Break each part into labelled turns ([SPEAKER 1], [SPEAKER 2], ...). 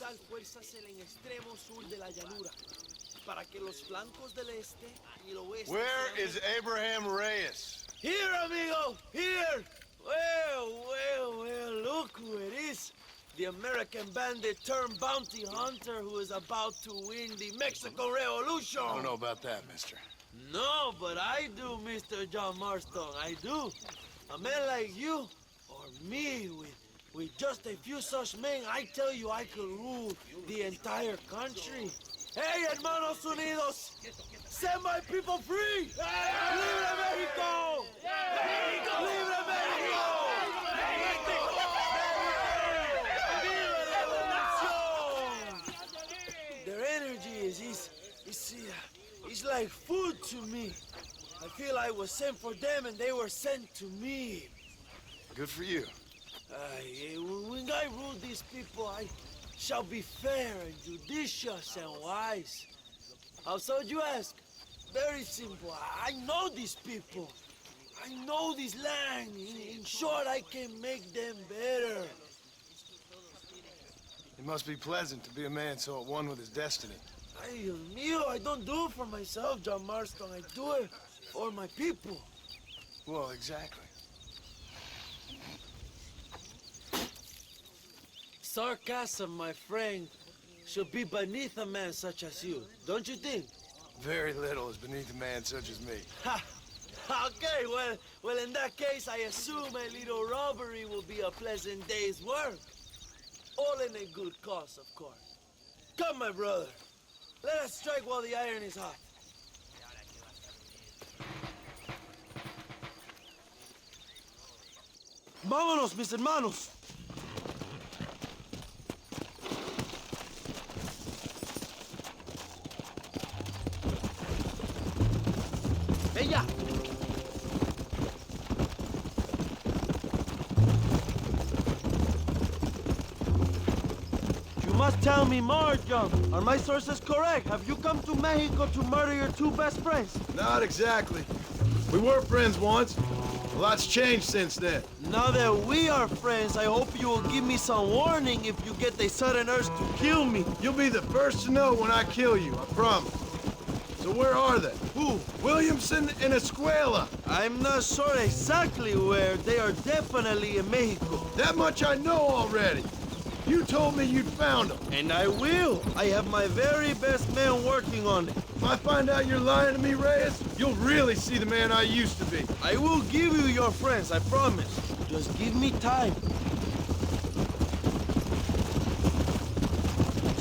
[SPEAKER 1] movilizar fuerzas en el extremo sur de la llanura para que los flancos del este y el oeste...
[SPEAKER 2] Where is Abraham Reyes?
[SPEAKER 1] Here, amigo! Here! Well, look who it is. The American bandit turned bounty hunter who is about to win the Mexican Revolution.
[SPEAKER 2] I don't know about that, mister.
[SPEAKER 1] No, but I do, Mr. John Marston, I do. A man like you, or me, with just a few such men, I tell you I could rule the entire country. Hey, hermanos unidos! Set my people free! Hey! ¡Libre México! ¡México! ¡Libre México! Their energy is like food to me. I feel I was sent for them and they were sent to me.
[SPEAKER 2] Good for you.
[SPEAKER 1] When I rule these people, I shall be fair and judicious and wise. How so, you ask? Very simple. I know these people. I know this land. In short, I can make them better.
[SPEAKER 2] It must be pleasant to be a man so at one with his destiny.
[SPEAKER 1] Ay, Dios mío, I don't do it for myself, John Marston. I do it for my people.
[SPEAKER 2] Well, exactly.
[SPEAKER 1] Sarcasm, my friend, should be beneath a man such as you, don't you think?
[SPEAKER 2] Very little is beneath a man such as me.
[SPEAKER 1] Ha! Okay, well, in that case, I assume a little robbery will be a pleasant day's work. All in a good cause, of course. Come, my brother. Let us strike while the iron is hot. Vámonos, mis hermanos. ¡Ella! You must tell me more, John. Are my sources correct? Have you come to Mexico to murder your two best friends?
[SPEAKER 2] Not exactly. We were friends once. A lot's changed since then.
[SPEAKER 1] Now that we are friends, I hope you will give me some warning if you get a sudden urge to kill me.
[SPEAKER 2] You'll be the first to know when I kill you, I promise. So where are they?
[SPEAKER 1] Who?
[SPEAKER 2] Williamson and Escuela.
[SPEAKER 1] I'm not sure exactly where. They are definitely in Mexico.
[SPEAKER 2] That much I know already. You told me you'd found them.
[SPEAKER 1] And I will. I have my very best men working on it.
[SPEAKER 2] If I find out you're lying to me, Reyes, you'll really see the man I used to be.
[SPEAKER 1] I will give you your friends, I promise. Just give me time.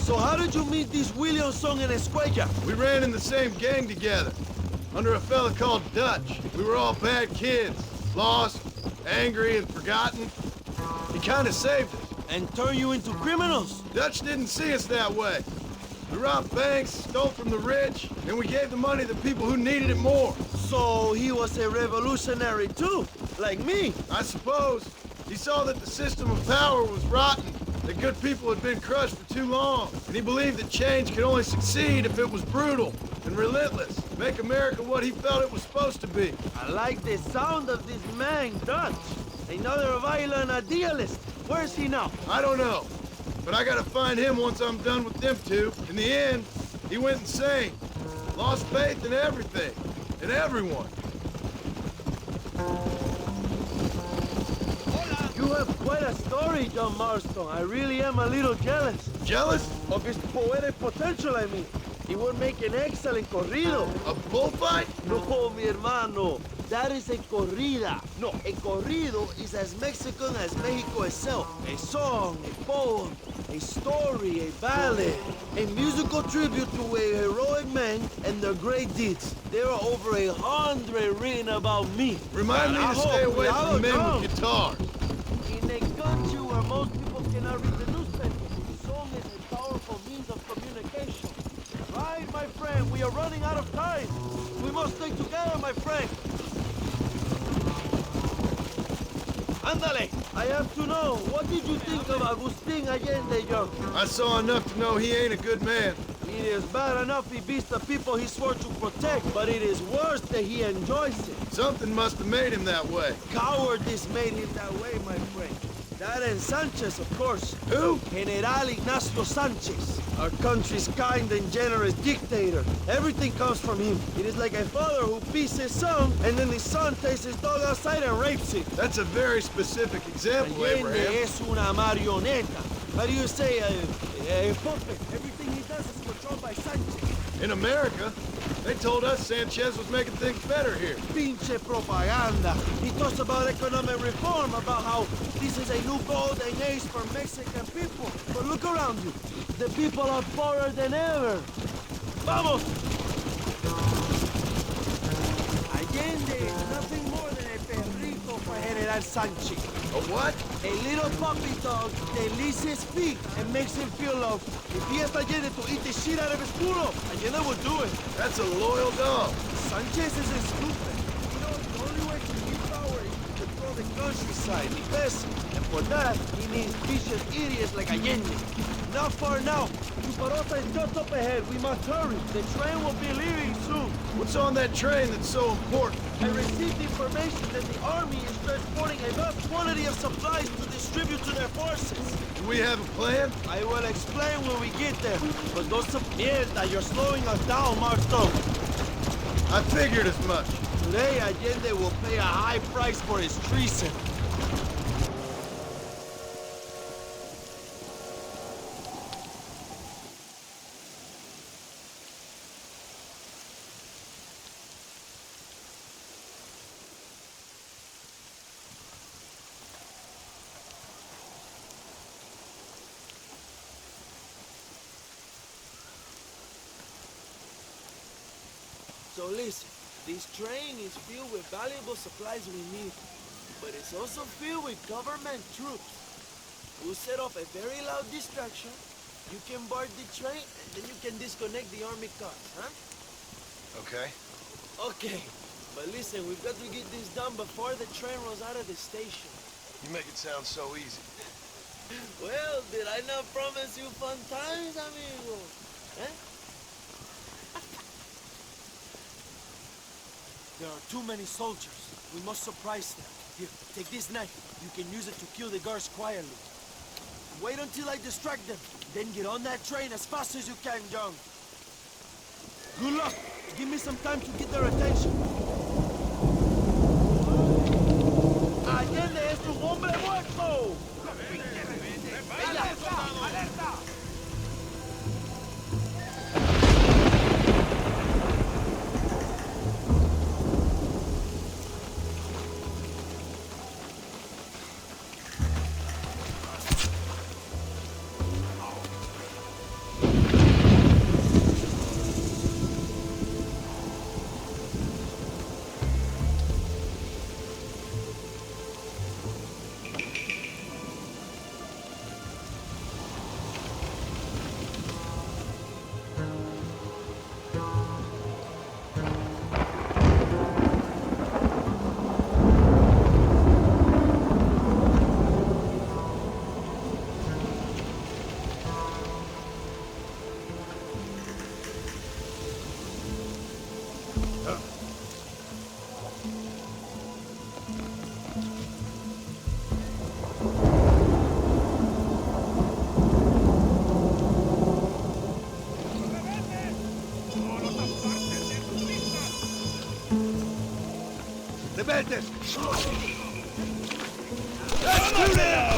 [SPEAKER 1] So how did you meet these Williamson and Escuella?
[SPEAKER 2] We ran in the same gang together, under a fella called Dutch. We were all bad kids, lost, angry, and forgotten. He kind of saved us.
[SPEAKER 1] And turn you into criminals?
[SPEAKER 2] Dutch didn't see us that way. We robbed banks, stole from the rich, and we gave the money to people who needed it more.
[SPEAKER 1] So he was a revolutionary too, like me?
[SPEAKER 2] I suppose. He saw that the system of power was rotten, that good people had been crushed for too long, and he believed that change could only succeed if it was brutal and relentless, make America what he felt it was supposed to be.
[SPEAKER 1] I like the sound of this man, Dutch. Another violent idealist. Where is he now?
[SPEAKER 2] I don't know, but I gotta find him once I'm done with them two. In the end, he went insane. Lost faith in everything, and everyone.
[SPEAKER 1] You have quite a story, John Marston. I really am a little jealous.
[SPEAKER 2] Jealous?
[SPEAKER 1] Of his poetic potential, I mean. He would make an excellent corrido.
[SPEAKER 2] A bullfight?
[SPEAKER 1] No, mi hermano. That is a corrida. No, a corrido is as Mexican as Mexico itself. A song, a poem, a story, a ballad, a musical tribute to a heroic man and their great deeds. There are over 100 written about me.
[SPEAKER 2] Remind me to stay away from men with guitars.
[SPEAKER 1] In a country where most people cannot read the newspaper, song is a powerful means of communication. Right, my friend, we are running out of time. We must stay together, my friend. Ándale! I have to know, what did you think of Agustin Allende, Young?
[SPEAKER 2] I saw enough to know he ain't a good man.
[SPEAKER 1] It is bad enough he beats the people he swore to protect, but it is worse that he enjoys it.
[SPEAKER 2] Something must have made him that way.
[SPEAKER 1] Cowardice made him that way, my friend. That and Sanchez, of course.
[SPEAKER 2] Who?
[SPEAKER 1] General Ignacio Sanchez, our country's kind and generous dictator. Everything comes from him. It is like a father who beats his son, and then his son takes his dog outside and rapes it.
[SPEAKER 2] That's a very specific example,
[SPEAKER 1] Allende
[SPEAKER 2] Abraham.
[SPEAKER 1] es una marioneta. How do you say, a puppet? Everything he does is controlled by Sanchez.
[SPEAKER 2] In America, they told us Sanchez was making things better here.
[SPEAKER 1] Pinche propaganda. He talks about economic reform, about how this is a new golden age for Mexican people. But look around you. The people are poorer than ever. Vamos! Allende is nothing more than a perrito for General Sanchez.
[SPEAKER 2] A what?
[SPEAKER 1] A little puppy dog that licks his feet and makes him feel loved. If he asked Allende to eat the shit out of his culo, Allende would do it.
[SPEAKER 2] That's a loyal dog.
[SPEAKER 1] Sanchez isn't stupid. You know, the only way to keep power is to control the countryside. Because, and for that, he needs vicious idiots like Allende. Not far now. Chuparota is just up ahead. We must hurry. The train will be leaving soon.
[SPEAKER 2] What's on that train that's so important?
[SPEAKER 1] I received information that the army is transporting a vast quantity of supplies to distribute to their forces.
[SPEAKER 2] Do we have a plan?
[SPEAKER 1] I will explain when we get there. But go some mierda, you're slowing us down, Marston.
[SPEAKER 2] I figured as much.
[SPEAKER 1] Today, Allende will pay a high price for his treason. So listen, this train is filled with valuable supplies we need, but it's also filled with government troops. We'll set off a very loud distraction. You can board the train, and then you can disconnect the army cars, huh?
[SPEAKER 2] Okay.
[SPEAKER 1] Okay, but listen, we've got to get this done before the train rolls out of the station.
[SPEAKER 2] You make it sound so easy.
[SPEAKER 1] Well, did I not promise you fun times, amigo? Eh? There are too many soldiers. We must surprise them. Here, take this knife. You can use it to kill the guards quietly. Wait until I distract them. Then get on that train as fast as you can, John. Good luck. Give me some time to get their attention. Allende es tu hombre muerto! ¡Alerta! ¡Alerta!
[SPEAKER 2] Rebeldes! Let's do that!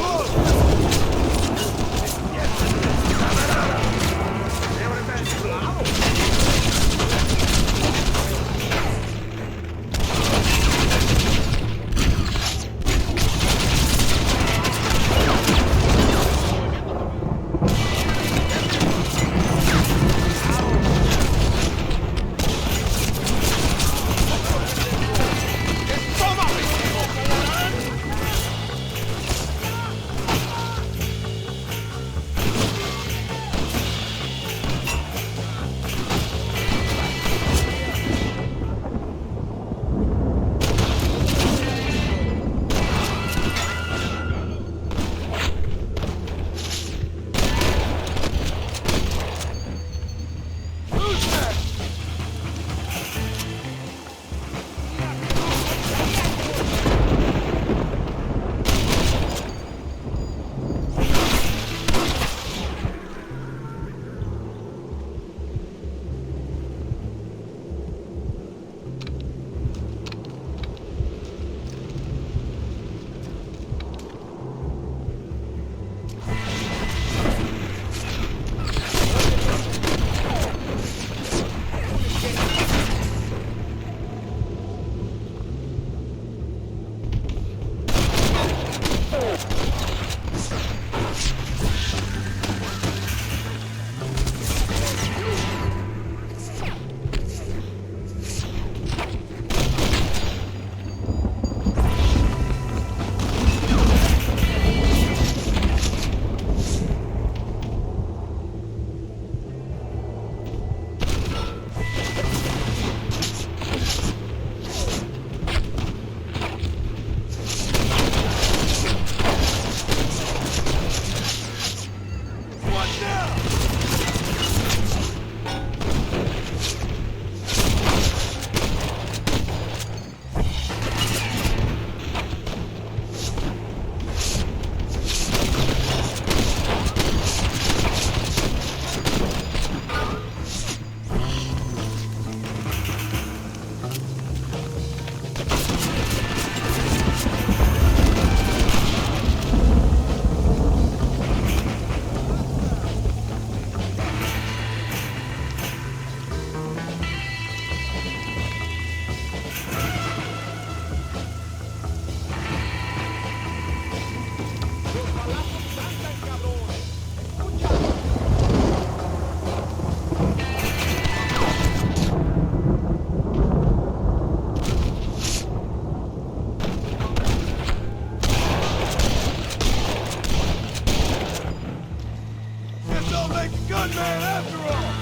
[SPEAKER 2] don't make a good man after all.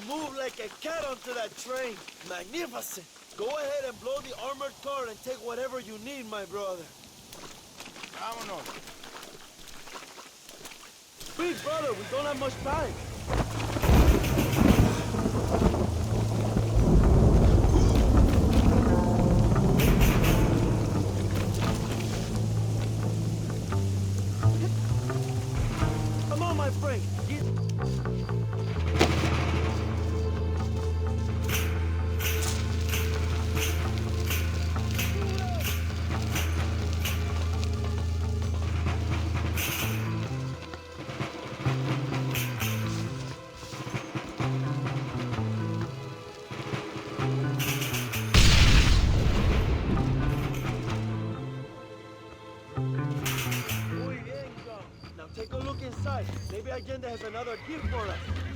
[SPEAKER 1] Move like a cat onto that train. Magnificent. Go ahead and blow the armored car and take whatever you need, my brother.
[SPEAKER 2] Vámonos.
[SPEAKER 1] Please, brother, we don't have much time. Come on, my friend. Muy bien, John. Now take a look inside. Maybe Allende has another gift for us.